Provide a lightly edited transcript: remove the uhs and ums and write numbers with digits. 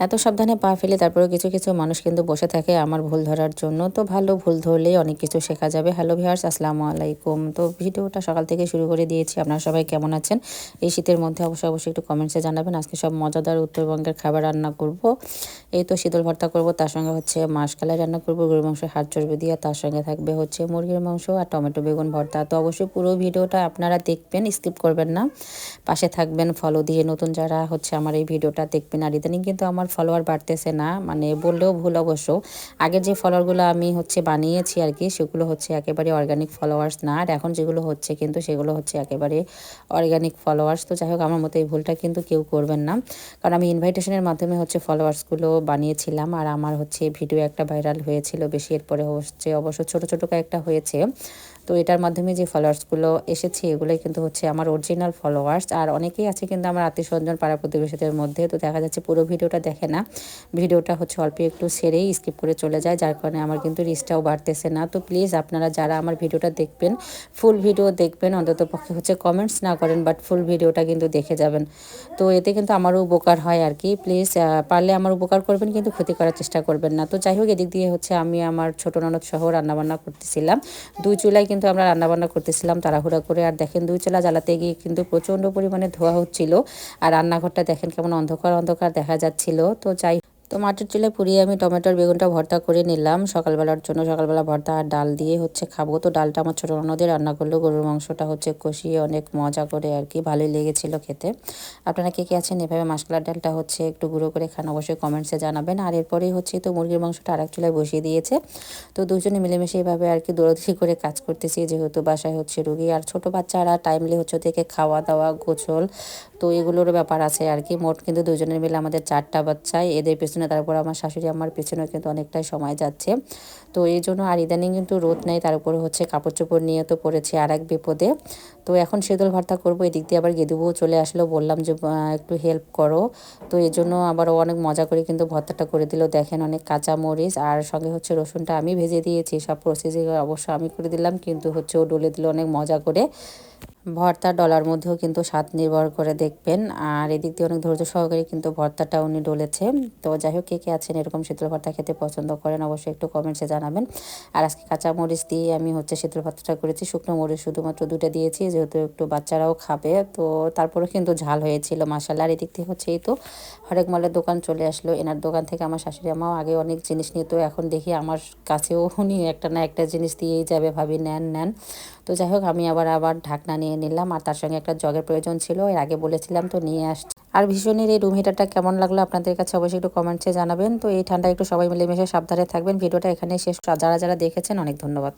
এত সাবধানে পা ফেলে তারপরেও কিছু কিছু মানুষ কিন্তু বসে থাকে আমার ভুল ধরার জন্য। তো ভালো, ভুল ধরলেই অনেক কিছু শেখা যাবে। হ্যালো ভিউয়ার্স, আসসালামু আলাইকুম। তো ভিডিওটা সকাল থেকে শুরু করে দিয়েছি। আপনারা সবাই কেমন আছেন? এই শীতের মধ্যে অবশ্যই একটু কমেন্টসে জানাবেন। আজকে সব মজাদার উত্তরবঙ্গের খাবার রান্না করব। এই তো শীতল ভর্তা করব, তার সঙ্গে হচ্ছে মাসকলাই রান্না করব গরুর মাংসের হাড় চর্বি দিয়ে, তার সঙ্গে থাকবে হচ্ছে মুরগির মাংস আর টমেটো বেগুন ভর্তা। তো অবশ্যই পুরো ভিডিওটা আপনারা দেখবেন, স্কিপ করবেন না, পাশে থাকবেন ফলো দিয়ে। নতুন যারা হচ্ছে আমার এই ভিডিওটা দেখবেন। আর ইদানিং কিন্তু আমার ফলোয়ার বাড়তেছে না, মানে বললেও ভুল অবশ্য। আগের যে ফলোয়ারগুলো আমি হচ্ছে বানিয়েছি আর কি, সেগুলো হচ্ছে একেবারে অর্গানিক ফলোয়ার্স না। আর এখন যেগুলো হচ্ছে কিন্তু সেগুলো হচ্ছে একেবারে অর্গানিক ফলোয়ার্স। তো যাই হোক, আমার মতো এই ভুলটা কিন্তু কেউ করবেন না, কারণ আমি ইনভাইটেশনের মাধ্যমে হচ্ছে ফলোয়ার্সগুলো বানিয়েছিলাম। আর আমার হচ্ছে ভিডিও একটা ভাইরাল হয়েছিল বেশি, এরপরে হচ্ছে অবশ্য ছোটো ছোটো কয়েকটা হয়েছে। তো এটার মাধ্যমে যে ফলোয়ার্সগুলো এসেছে এগুলোই কিন্তু হচ্ছে আমার অরিজিনাল ফলোয়ার্স। আর অনেকেই আছে কিন্তু আমার আত্মীয় স্বজন পাড়া প্রতিবেশীদের মধ্যে, তো দেখা যাচ্ছে পুরো ভিডিওটা দেখে না, ভিডিওটা হচ্ছে অল্প একটু সেরেই স্কিপ করে চলে যায়, যার কারণে আমার কিন্তু রিচটাও বাড়তেছে না। তো প্লিজ আপনারা যারা আমার ভিডিওটা দেখবেন, ফুল ভিডিও দেখবেন, অন্তত পক্ষে হচ্ছে কমেন্টস না করেন, বাট ফুল ভিডিওটা কিন্তু দেখে যাবেন। তো এতে কিন্তু আমারও উপকার হয় আর কি। প্লিজ পারলে আমার উপকার করবেন, কিন্তু ক্ষতি করার চেষ্টা করবেন না। তো যাই হোক, এদিক দিয়ে হচ্ছে আমি আমার ছোটো ননদ সহ রান্নাবান্না করতেছিলাম। দুই চুলায় কিন্তু আমরা রান্নাবান্না করতেছিলাম তাড়াহুড়া করে। আর দেখেন, দুই চুলা জ্বালাতে গিয়ে কিন্তু প্রচণ্ড পরিমাণে ধোয়া হচ্ছিল। আর রান্নাঘরটা দেখেন কেমন অন্ধকার অন্ধকার দেখা যাচ্ছিল। তো মাটির চুলে পুড়িয়ে আমি টমেটোর বেগুনটা ভর্তা করে নিলাম সকালবেলার জন্য। সকালবেলা ভর্তা আর ডাল দিয়ে হচ্ছে খাবো। তো ডালটা আমার ছোটো ননদে রান্না করলো, গরুর মাংসটা হচ্ছে কষিয়ে অনেক মজা করে আর কি, ভালোই লেগেছিল খেতে। আপনারা কে কে আছেন এভাবে মাসকলার ডালটা হচ্ছে একটু গুঁড়ো করে খান, অবশ্যই কমেন্টসে জানাবেন। আর এরপরেই হচ্ছে তো মুরগির মাংসটা আরেক চুলায় বসিয়ে দিয়েছে। তো দুজনে মিলেমিশে এইভাবে আর কি দৌড়াদৌড়ি করে কাজ করতেছি, যেহেতু বাসায় হচ্ছে রুগী আর ছোটো বাচ্চারা টাইমলি হচ্ছে ওদেরকে খাওয়া দাওয়া গোছল, তো এগুলোর ব্যাপার আছে আর কি। মোট কিন্তু দুজনের মিলে আমাদের 4টা বাচ্চায়, এদের পেছনে তারপর আমার শাশুড়ি আমার পেছনেও কিন্তু অনেকটাই সময় যাচ্ছে। তো এই জন্য আর ইদানিং কিন্তু রোদ নেই, তার উপরে হচ্ছে কাপড় চোপড় নিয়ে তো পড়েছে আর এক বিপদে। তো এখন শীতল ভর্তা করবো, এদিক দিয়ে আবার গেদুবও চলে আসলো, বললাম যে একটু হেল্প করো। তো এই জন্য আবার ও অনেক মজা করে কিন্তু ভর্তাটা করে দিল। দেখেন, অনেক কাঁচা মরিচ আর সঙ্গে হচ্ছে রসুনটা আমি ভেজে দিয়েছি, সব প্রসেসিং অবশ্য আমি করে দিলাম, কিন্তু হচ্ছে ও ডলে দিল অনেক মজা করে। ভর্তা ডলার মধ্যেও কিন্তু স্বাদ নির্ভর করে দেখবেন। আর এদিক দিয়ে অনেক ধৈর্য সহকারে কিন্তু ভর্তাটা উনি ডলেছে। তো যাই হোক, কে কে আছেন এরকম শীতল ভর্তা খেতে পছন্দ করেন, অবশ্যই একটু কমেন্টসে জানাবেন। আর আজকে কাঁচা মরিচ দিয়ে আমি হচ্ছে শীতল ভর্তাটা করেছি, শুকনো মরিচ শুধুমাত্র 2টা দিয়েছি, যেহেতু একটু বাচ্চারাও খাবে। তো তারপরেও কিন্তু ঝাল হয়েছিল মাশাআল্লাহ। আর এদিক থেকে হচ্ছে এই তো হরেক মালের দোকান চলে আসলো। এনার দোকান থেকে আমার শাশুড়ি আমাও আগে অনেক জিনিস নিত, এখন দেখি আমার কাছেও উনি একটা না একটা জিনিস দিয়েই যাবে, ভাবি নেন নেন। তো যাই হোক, আমি আবার ঢাকনা নিয়ে নিলাম, আর তার সঙ্গে একটা জগের প্রয়োজন ছিল, এর আগে বলেছিলাম, তো নিয়ে আসছি। আর ভীষণের এই রুম হিটারটা কেমন লাগলো আপনাদের কাছে অবশ্যই একটু কমেন্টসে জানাবেন। তো এই ঠান্ডায় একটু সবাই মিলেমিশে সাবধানে থাকবেন। ভিডিওটা এখানেই শেষ। যারা যারা দেখেছেন অনেক ধন্যবাদ।